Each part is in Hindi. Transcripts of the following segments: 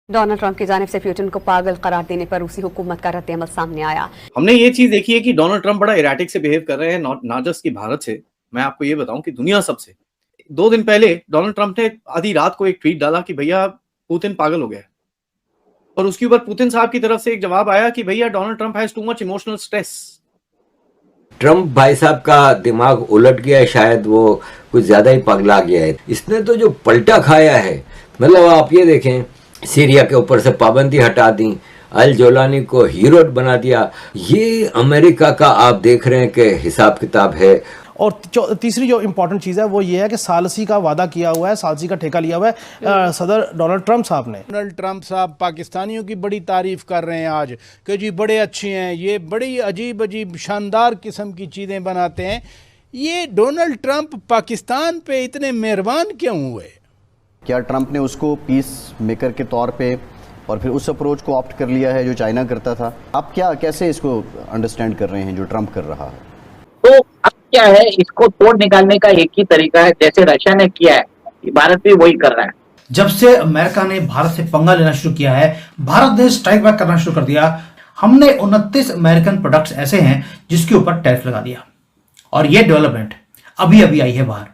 डोनाल्ड ट्रंप की जानिब से पुतिन को पागल करार देने पर रूसी हुकूमत का रद्द अमल सामने आया। हमने ये चीज देखी है कि डोनाल्ड ट्रंप बड़ा इराटिक से बिहेव कर रहे हैं, ना जस्ट कि भारत से, मैं आपको ये बताऊं कि दुनिया सबसे। 2 दिन पहले डोनाल्ड ट्रंप ने आधी रात को एक ट्वीट डाला कि भैया पुतिन पागल हो गया है, और उसके ऊपर पुतिन साहब की तरफ से एक जवाब आया कि भैया Donald Trump has too much emotional stress. Trump भाई साहब का दिमाग उलट गया है, शायद वो कुछ ज्यादा ही पगला गया है। इसने तो जो पलटा खाया है, मतलब आप ये देखें, सीरिया के ऊपर से पाबंदी हटा दी, अल जोलानी को हीरो बना दिया। ये अमेरिका का आप देख रहे हैं कि हिसाब किताब है। और तीसरी जो इम्पोर्टेंट चीज़ है वो ये है कि सालसी का वादा किया हुआ है, सालसी का ठेका लिया हुआ है सदर डोनाल्ड ट्रंप साहब ने। डोनाल्ड ट्रंप साहब पाकिस्तानियों की बड़ी तारीफ कर रहे हैं आज कि जी बड़े अच्छे हैं, ये बड़ी अजीब अजीब शानदार किस्म की चीज़ें बनाते हैं। ये डोनाल्ड ट्रंप पाकिस्तान पे इतने मेहरबान क्यों हुए? क्या ट्रंप ने उसको पीस मेकर के तौर पे और फिर उस अप्रोच को ऑप्ट कर लिया है जो चाइना करता था? आप कैसे इसको अंडरस्टैंड कर रहे हैं जो ट्रंप कर रहा है? तो अब क्या है, इसको तोड़ निकालने का एक ही तरीका है, जैसे रशिया ने किया है, भारत भी वही कर रहा है। जब से अमेरिका ने भारत से पंगा लेना शुरू किया है, भारत ने स्ट्राइक बैक करना शुरू कर दिया। हमने 29 अमेरिकन प्रोडक्ट्स ऐसे हैं जिसके ऊपर टैरिफ लगा दिया, और ये डेवलपमेंट अभी अभी आई है बाहर,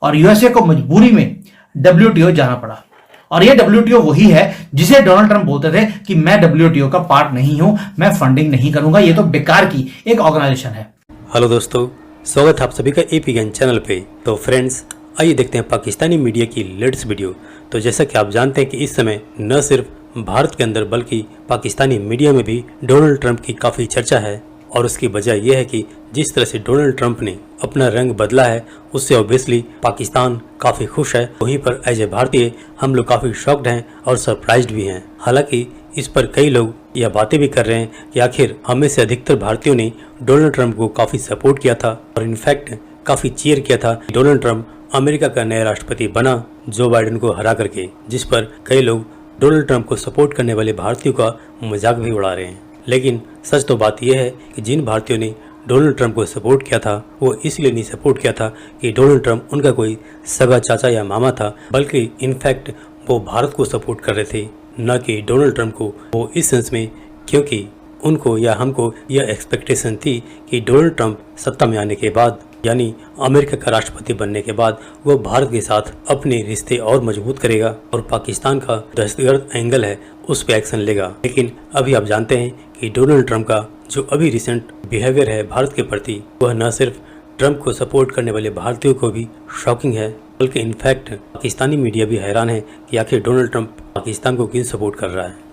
और यूएसए को मजबूरी में WTO जाना पड़ा। और ये WTO वही है जिसे डोनाल्ड ट्रंप बोलते थे कि मैं WTO का पार्ट नहीं हूं, मैं फंडिंग नहीं करूंगा, ये तो बेकार की एक ऑर्गेनाइजेशन है। हेलो दोस्तों, स्वागत है आप सभी का AP ज्ञान चैनल पे। तो फ्रेंड्स, आइए देखते हैं पाकिस्तानी मीडिया की लेटेस्ट वीडियो। तो जैसा कि आप जानते हैं कि इस समय न सिर्फ भारत के अंदर बल्कि पाकिस्तानी मीडिया में भी डोनाल्ड ट्रंप की काफ़ी चर्चा है, और उसकी वजह यह है कि जिस तरह से डोनाल्ड ट्रंप ने अपना रंग बदला है उससे ऑब्वियसली पाकिस्तान काफ़ी खुश है। वहीं पर एज ए भारतीय हम लोग काफ़ी शॉक्ड हैं और सरप्राइज्ड भी हैं। हालांकि इस पर कई लोग यह बातें भी कर रहे हैं कि आखिर हमें से अधिकतर भारतीयों ने डोनाल्ड ट्रंप को काफ़ी सपोर्ट किया था, और इनफैक्ट काफ़ी चीयर किया था कि डोनाल्ड ट्रंप अमेरिका का नया राष्ट्रपति बना जो बाइडेन को हरा करके, जिस पर कई लोग डोनाल्ड ट्रंप को सपोर्ट करने वाले भारतीयों का मजाक भी उड़ा रहे हैं। लेकिन सच तो बात यह है कि जिन भारतीयों ने डोनाल्ड ट्रंप को सपोर्ट किया था वो इसलिए नहीं सपोर्ट किया था कि डोनाल्ड ट्रंप उनका कोई सगा चाचा या मामा था, बल्कि इनफैक्ट वो भारत को सपोर्ट कर रहे थे, न कि डोनाल्ड ट्रंप को। वो इस सेंस में क्योंकि उनको या हमको यह एक्सपेक्टेशन थी कि डोनाल्ड ट्रंप सत्ता में आने के बाद, यानी अमेरिका का राष्ट्रपति बनने के बाद, वो भारत के साथ अपने रिश्ते और मजबूत करेगा और पाकिस्तान का दहशतगर्द एंगल है उस पर एक्शन लेगा। लेकिन अभी आप जानते हैं कि डोनाल्ड ट्रंप का जो अभी रिसेंट बिहेवियर है भारत के प्रति, वह न सिर्फ ट्रंप को सपोर्ट करने वाले भारतीयों को भी शॉकिंग है, बल्कि इनफैक्ट पाकिस्तानी मीडिया भी हैरान है कि आखिर डोनाल्ड ट्रंप पाकिस्तान को क्यों सपोर्ट कर रहा है।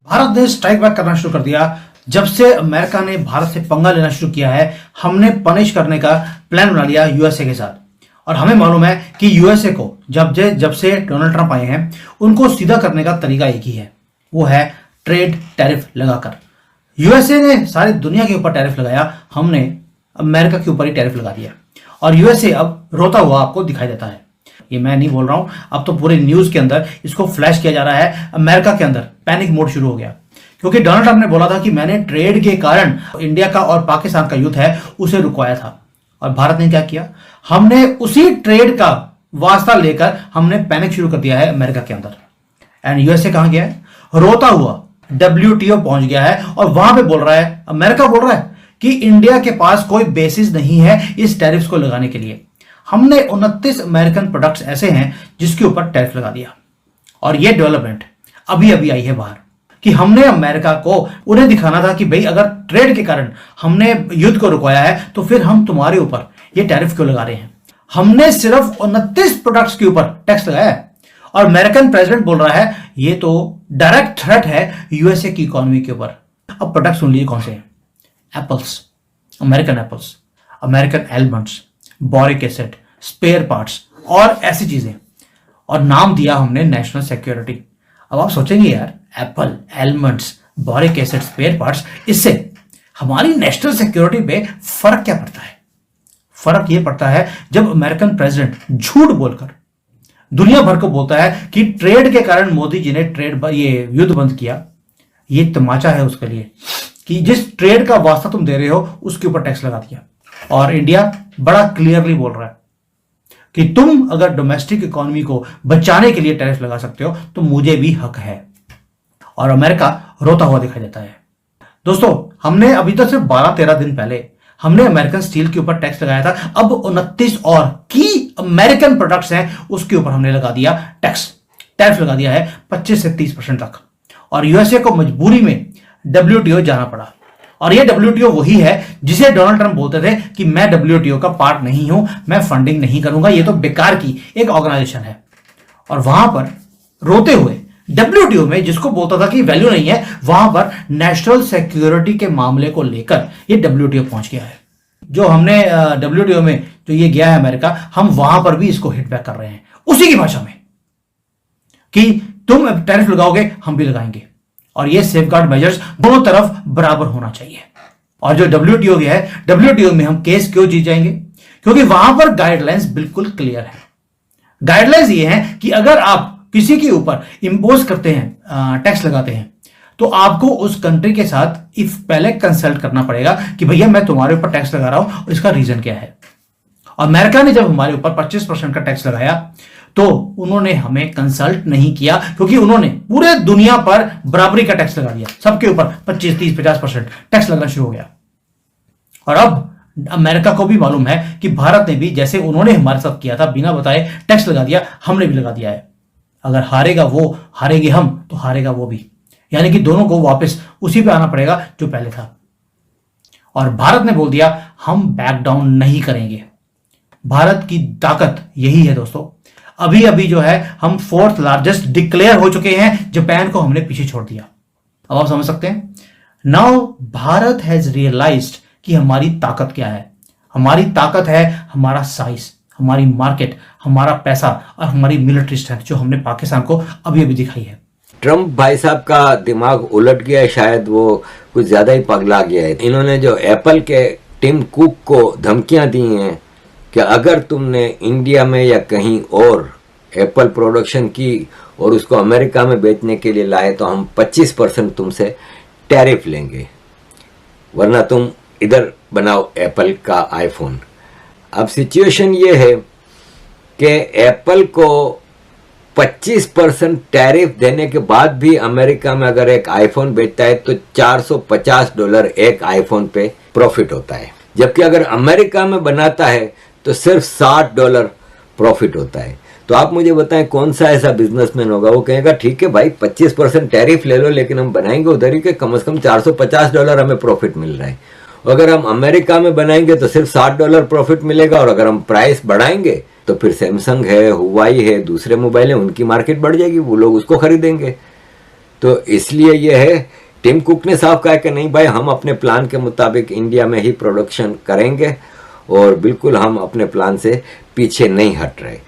भारत ने स्ट्राइक बैक करना शुरू कर दिया। जब से अमेरिका ने भारत से पंगा लेना शुरू किया है, हमने पनिश करने का प्लान बना लिया यूएसए के साथ। और हमें मालूम है कि यूएसए को जब से डोनाल्ड ट्रंप आए हैं, उनको सीधा करने का तरीका एक ही है, वो है ट्रेड टैरिफ लगाकर। यूएसए ने सारी दुनिया के ऊपर टैरिफ लगाया, हमने अमेरिका के ऊपर ही टैरिफ लगा दिया, और यूएसए अब रोता हुआ आपको दिखाई देता है। ये मैं नहीं बोल रहा हूं, अब तो पूरे न्यूज के अंदर इसको फ्लैश किया जा रहा है। अमेरिका के अंदर पैनिक मोड शुरू हो गया, क्योंकि डोनाल्ड ट्रंप ने बोला था कि मैंने ट्रेड के कारण इंडिया का और पाकिस्तान का युद्ध है उसे रुकवाया था, और भारत ने क्या किया, हमने उसी ट्रेड का वास्ता लेकर हमने पैनिक शुरू कर दिया है अमेरिका के अंदर। एंड यूएसए कहां गया है, रोता हुआ WTO पहुंच गया है, और वहां पे बोल रहा है, अमेरिका बोल रहा है कि इंडिया के पास कोई बेसिस नहीं है इस टैरिफ को लगाने के लिए। हमने 29 अमेरिकन प्रोडक्ट्स ऐसे हैं जिसके ऊपर टैरिफ लगा दिया, और ये डेवलपमेंट अभी अभी आई है बाहर, कि हमने अमेरिका को उन्हें दिखाना था कि भाई अगर ट्रेड के कारण हमने युद्ध को रुकवाया है तो फिर हम तुम्हारे ऊपर ये टैरिफ क्यों लगा रहे हैं। हमने सिर्फ 29 प्रोडक्ट्स के ऊपर टैक्स लगाया है, और अमेरिकन प्रेसिडेंट बोल रहा है ये तो डायरेक्ट थ्रेट है यूएसए की इकोनॉमी के ऊपर। अब प्रोडक्ट सुन लीजिए कौन से हैं, apples, American almonds, boric acid, spare parts और ऐसी चीजें, और नाम दिया हमने नेशनल सिक्योरिटी। अब आप सोचेंगे यार, apple, almonds, boric acid, spare parts, इससे हमारी नेशनल सिक्योरिटी पे फर्क क्या पड़ता है? फर्क ये पड़ता है जब अमेरिकन प्रेसिडेंट झूठ बोलकर दुनिया भर को बोलता है कि ट्रेड के कारण मोदी जी ने ये युद्ध बंद किया। ये तमाचा है उसके लिए कि जिस ट्रेड का वास्ता तुम दे रहे हो उसके ऊपर टैक्स लगा दिया। और इंडिया बड़ा क्लियरली बोल रहा है कि तुम अगर डोमेस्टिक इकोनॉमी को बचाने के लिए टैरिफ लगा सकते हो तो मुझे भी हक है। और अमेरिका रोता हुआ दिखाई देता है। दोस्तों, हमने अभी तक सिर्फ 12-13 दिन पहले हमने अमेरिकन स्टील के ऊपर टैक्स लगाया था। अब 29 और की अमेरिकन प्रोडक्ट्स हैं उसके ऊपर हमने लगा दिया टैरिफ लगा दिया है 25 से 30% तक। और यूएसए को मजबूरी में WTO जाना पड़ा। और ये WTO वही है जिसे डोनाल्ड ट्रंप बोलते थे कि मैं WTO का पार्ट नहीं हूं, मैं फंडिंग नहीं करूंगा, ये तो बेकार की एक ऑर्गेनाइजेशन है। और वहां पर रोते हुए WTO में जिसको बोलता था कि वैल्यू नहीं है, वहां पर नेशनल सिक्योरिटी के मामले को लेकर ये WTO पहुंच गया है। जो हमने WTO में जो ये गया है अमेरिका, हम वहां पर भी इसको हिट बैक कर रहे हैं उसी की भाषा में कि तुम टैरिफ लगाओगे हम भी लगाएंगे। और ये सेफगार्ड मेजर्स दोनों तरफ बराबर होना चाहिए। और जो WTO गया है, WTO में हम केस क्यों जीत जाएंगे? क्योंकि वहां पर गाइडलाइंस बिल्कुल क्लियर है। गाइडलाइंस ये है कि अगर आप किसी के ऊपर इंपोज करते हैं, टैक्स लगाते हैं, तो आपको उस कंट्री के साथ इफ पहले कंसल्ट करना पड़ेगा कि भैया मैं तुम्हारे ऊपर टैक्स लगा रहा हूं और इसका रीजन क्या है। अमेरिका ने जब हमारे ऊपर 25% का टैक्स लगाया तो उन्होंने हमें कंसल्ट नहीं किया, क्योंकि उन्होंने पूरे दुनिया पर बराबरी का टैक्स लगा दिया। सबके ऊपर 25, 30, 50% टैक्स लगना शुरू हो गया। और अब अमेरिका को भी मालूम है कि भारत ने भी जैसे उन्होंने हमारे साथ किया था, बिना बताए टैक्स लगा दिया, हमने भी लगा दिया है। अगर हारेगा वो, हारेंगे हम, तो हारेगा वो भी। यानी कि दोनों को वापस उसी पे आना पड़ेगा जो पहले था। और भारत ने बोल दिया हम बैक डाउन नहीं करेंगे। भारत की ताकत यही है दोस्तों। अभी अभी जो है हम 4th लार्जेस्ट डिक्लेयर हो चुके हैं, जापान को हमने पीछे छोड़ दिया। अब आप समझ सकते हैं। नाउ भारत हैज रियलाइज्ड कि हमारी ताकत क्या है। हमारी ताकत है हमारा साइज, हमारी मार्केट, हमारा पैसा और हमारी मिलिट्री स्ट्रेंथ, जो हमने पाकिस्तान को अभी अभी दिखाई है। ट्रंप भाई साहब का दिमाग उलट गया है, शायद वो कुछ ज्यादा ही पगला गया है। इन्होंने जो एप्पल के टिम कुक को धमकियां दी हैं कि अगर तुमने इंडिया में या कहीं और एप्पल प्रोडक्शन की और उसको अमेरिका में बेचने के लिए लाए तो हम 25% तुमसे टैरिफ लेंगे, वरना तुम इधर बनाओ एप्पल का आईफोन। अब सिचुएशन ये है कि एप्पल को 25% टैरिफ देने के बाद भी अमेरिका में अगर एक आईफोन बेचता है तो $450 एक आईफोन पे प्रॉफिट होता है, जबकि अगर अमेरिका में बनाता है तो सिर्फ $60 प्रॉफिट होता है। तो आप मुझे बताएं कौन सा ऐसा बिजनेसमैन होगा, वो कहेगा ठीक है भाई 25% टैरिफ ले लो, लेकिन हम बनाएंगे उधर ही के कम से कम $450 हमें प्रॉफिट मिल रहा है। अगर हम अमेरिका में बनाएंगे तो सिर्फ $60 प्रॉफिट मिलेगा, और अगर हम प्राइस बढ़ाएंगे तो फिर सैमसंग है, हुवाई है, दूसरे मोबाइल है, उनकी मार्केट बढ़ जाएगी, वो लोग उसको खरीदेंगे। तो इसलिए यह है, टिम कुक ने साफ कहा कि नहीं भाई हम अपने प्लान के मुताबिक इंडिया में ही प्रोडक्शन करेंगे और बिल्कुल हम अपने प्लान से पीछे नहीं हट रहे।